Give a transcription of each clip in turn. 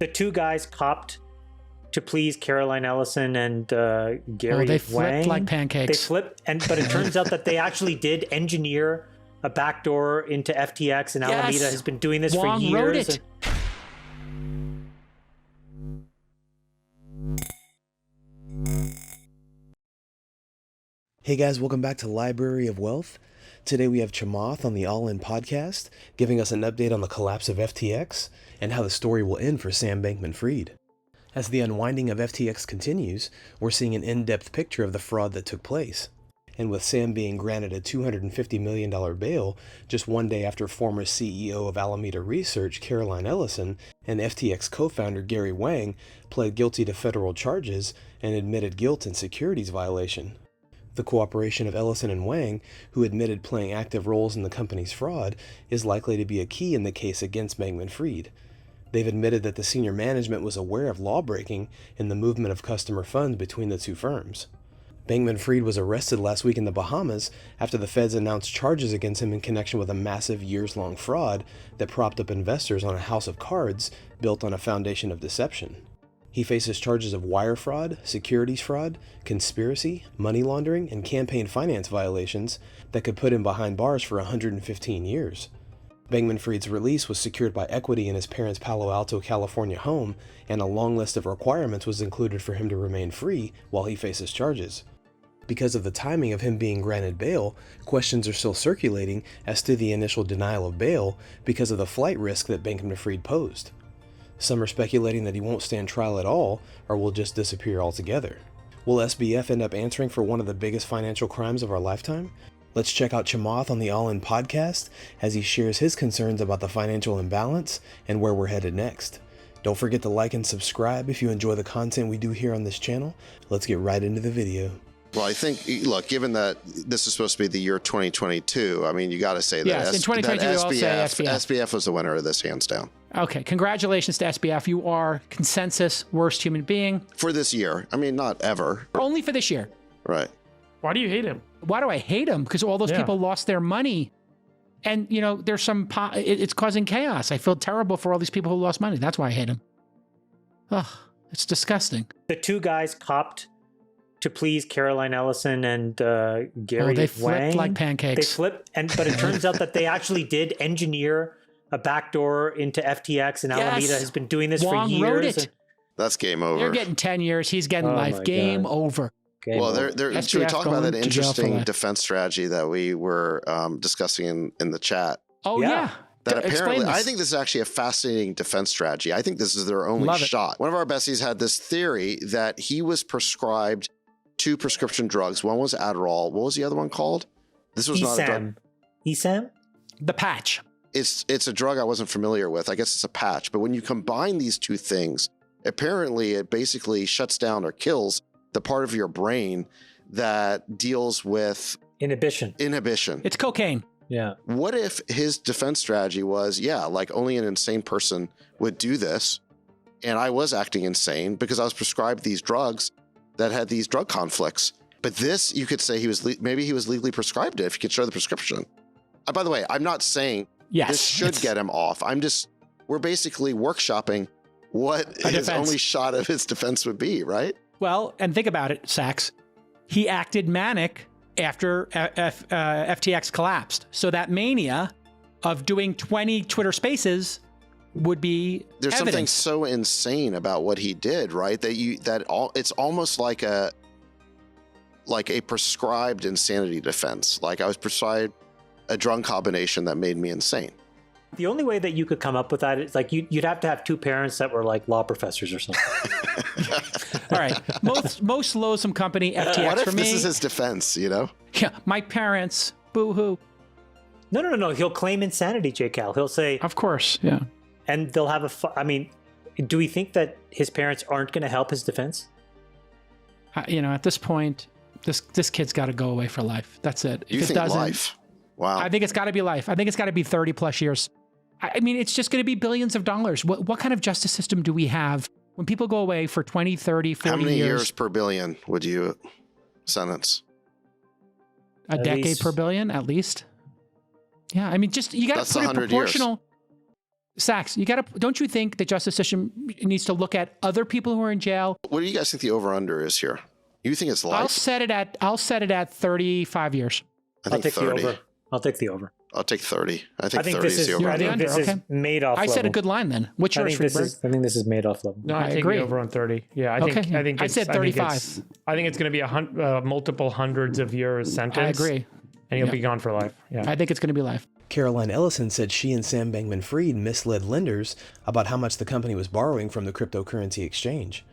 The two guys copped to please Caroline Ellison and Gary they flipped Wang. like pancakes. They flipped, but it turns out that they actually did engineer a backdoor into FTX, and Alameda has been doing this Wang for years. wrote it. Hey guys, welcome back to Library of Wealth. Today we have Chamath on the All In podcast, giving us an update on the collapse of FTX and how the story will end for Sam Bankman-Fried. As the unwinding of FTX continues, we're seeing an in-depth picture of the fraud that took place. And with Sam being granted a $250 million bail just one day after former CEO of Alameda Research, Caroline Ellison, and FTX co-founder Gary Wang pled guilty to federal charges and admitted guilt in securities violation. The cooperation of Ellison and Wang, who admitted playing active roles in the company's fraud, is likely to be a key in the case against Bankman-Fried. They've admitted that the senior management was aware of lawbreaking in the movement of customer funds between the two firms. Bankman-Fried was arrested last week in the Bahamas after the feds announced charges against him in connection with a massive years-long fraud that propped up investors on a house of cards built on a foundation of deception. He faces charges of wire fraud, securities fraud, conspiracy, money laundering, and campaign finance violations that could put him behind bars for 115 years. Bankman-Fried's release was secured by equity in his parents' Palo Alto, California home, and a long list of requirements was included for him to remain free while he faces charges. Because of the timing of him being granted bail, questions are still circulating as to the initial denial of bail because of the flight risk that Bankman-Fried posed. Some are speculating that he won't stand trial at all or will just disappear altogether. Will SBF end up answering for one of the biggest financial crimes of our lifetime? Let's check out Chamath on the All In podcast as he shares his concerns about the financial imbalance and where we're headed next. Don't forget to like and subscribe if you enjoy the content we do here on this channel. Let's get right into the video. Well, I think, look, given that this is supposed to be the year 2022, I mean, you got to say that, Yes, in 2022 we all say SBF. SBF was the winner of this, hands down. Okay, congratulations to SBF. You are consensus worst human being. For this year. I mean, not ever. Only for this year. Right. Why do you hate him? Why do I hate him? Because all those people lost their money. And, you know, there's some, it's causing chaos. I feel terrible for all these people who lost money. That's why I hate him. Ugh, it's disgusting. The two guys copped to please Caroline Ellison and Gary they flipped Wang. like pancakes. They flipped, but it turns out that they actually did engineer a backdoor into FTX, and Alameda has been doing this Wang for years. wrote it. That's game over. They're getting 10 years. He's getting life. Game over. Well, should we talk about that interesting life. defense strategy that we were discussing in the chat? Oh, yeah. That apparently, this. I think this is actually a fascinating defense strategy. I think this is their only shot. One of our besties had this theory that he was prescribed 2 prescription drugs. One was Adderall. What was the other one called? This was not a drug. ESAM? The patch. It's a drug I wasn't familiar with. I guess it's a patch. But when you combine these two things, apparently it basically shuts down or kills the part of your brain that deals with Inhibition. It's cocaine. Yeah. What if his defense strategy was, like only an insane person would do this, and I was acting insane because I was prescribed these drugs that had these drug conflicts. But this, you could say maybe he was legally prescribed it if you could show the prescription. By the way, I'm not saying this should get him off. We're basically workshopping what his only shot of his defense would be, right? Well, and think about it, Sachs. He acted manic after FTX collapsed. So that mania of doing 20 Twitter spaces would be There's something so insane about what he did, right? It's almost like a prescribed insanity defense. Like I was prescribed a drug combination that made me insane. The only way that you could come up with that is like you'd have to have 2 parents that were like law professors or something. All right. Most loathsome company, FTX what if for me. This is his defense, you know? Yeah, my parents, boo-hoo. No. He'll claim insanity, J. Cal. He'll say... Of course, yeah. And they'll have I mean, do we think that his parents aren't going to help his defense? At this point, this kid's got to go away for life. That's it. You think life? Wow. I think it's got to be life. I think it's got to be 30 plus years. I mean, it's just going to be billions of dollars. What kind of justice system do we have when people go away for 20, 30, 40 years? How many years per billion would you sentence? A decade per billion, at least. Yeah, I mean, you got to put it proportional. Sachs, don't you think the justice system needs to look at other people who are in jail? What do you guys think the over-under is here? You think it's life? I'll set it at 35 years. I think 30. The over. I'll take the over. I'll take 30. I think 30 this is the over. I think this is Madoff I said a good line then. What's yours, I think this is Madoff level. No, I take agree. the over on 30. Yeah, I said 35. I think it's going to be multiple hundreds of years sentence. I agree. And he'll be gone for life. Yeah. I think it's going to be life. Caroline Ellison said she and Sam Bankman-Fried misled lenders about how much the company was borrowing from the cryptocurrency exchange.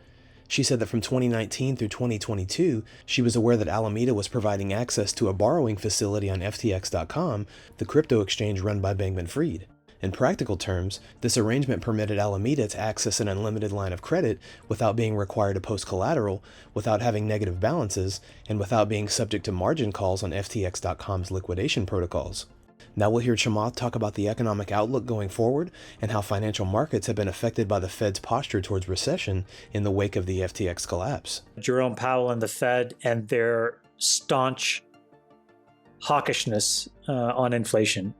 She said that from 2019 through 2022, she was aware that Alameda was providing access to a borrowing facility on FTX.com, the crypto exchange run by Bankman-Fried. In practical terms, this arrangement permitted Alameda to access an unlimited line of credit without being required to post collateral, without having negative balances, and without being subject to margin calls on FTX.com's liquidation protocols. Now we'll hear Chamath talk about the economic outlook going forward and how financial markets have been affected by the Fed's posture towards recession in the wake of the FTX collapse. Jerome Powell and the Fed and their staunch hawkishness on inflation.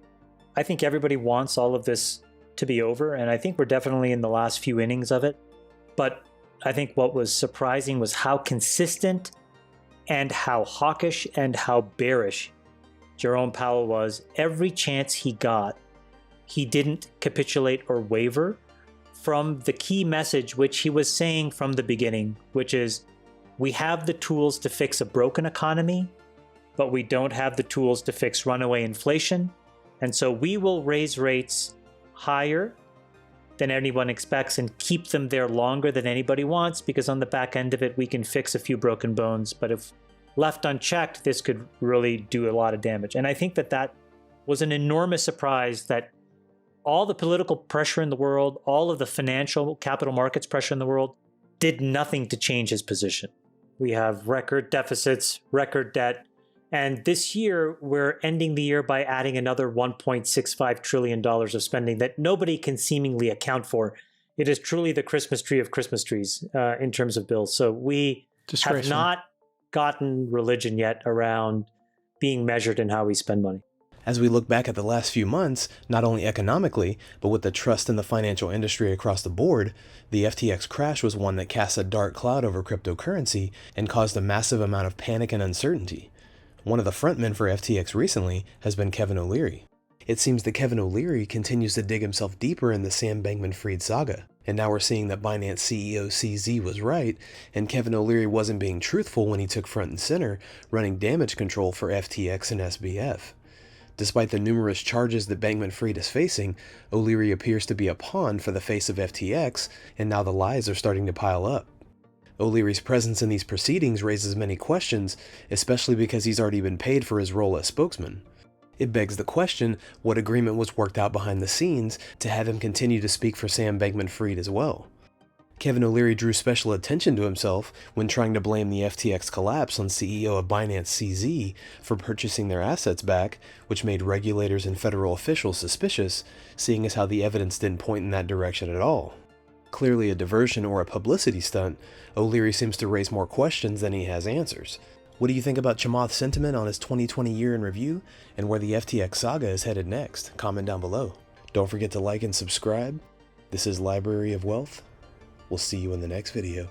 I think everybody wants all of this to be over, and I think we're definitely in the last few innings of it. But I think what was surprising was how consistent and how hawkish and how bearish Jerome Powell was. Every chance he got, he didn't capitulate or waver from the key message which he was saying from the beginning, which is, we have the tools to fix a broken economy, but we don't have the tools to fix runaway inflation. And so we will raise rates higher than anyone expects and keep them there longer than anybody wants, because on the back end of it, we can fix a few broken bones. But if left unchecked, this could really do a lot of damage. And I think that was an enormous surprise, that all the political pressure in the world, all of the financial capital markets pressure in the world did nothing to change his position. We have record deficits, record debt. And this year, we're ending the year by adding another $1.65 trillion of spending that nobody can seemingly account for. It is truly the Christmas tree of Christmas trees in terms of bills. So we have not gotten religion yet around being measured in how we spend money. As we look back at the last few months, not only economically, but with the trust in the financial industry across the board, the FTX crash was one that cast a dark cloud over cryptocurrency and caused a massive amount of panic and uncertainty. One of the frontmen for FTX recently has been Kevin O'Leary. It seems that Kevin O'Leary continues to dig himself deeper in the Sam Bankman-Fried saga. And now we're seeing that Binance CEO CZ was right, and Kevin O'Leary wasn't being truthful when he took front and center, running damage control for FTX and SBF. Despite the numerous charges that Bankman-Fried is facing, O'Leary appears to be a pawn for the face of FTX, and now the lies are starting to pile up. O'Leary's presence in these proceedings raises many questions, especially because he's already been paid for his role as spokesman. It begs the question, what agreement was worked out behind the scenes to have him continue to speak for Sam Bankman-Fried as well? Kevin O'Leary drew special attention to himself when trying to blame the FTX collapse on CEO of Binance CZ for purchasing their assets back, which made regulators and federal officials suspicious, seeing as how the evidence didn't point in that direction at all. Clearly a diversion or a publicity stunt, O'Leary seems to raise more questions than he has answers. What do you think about Chamath's sentiment on his 2020 year in review and where the FTX saga is headed next? Comment down below. Don't forget to like and subscribe. This is Library of Wealth. We'll see you in the next video.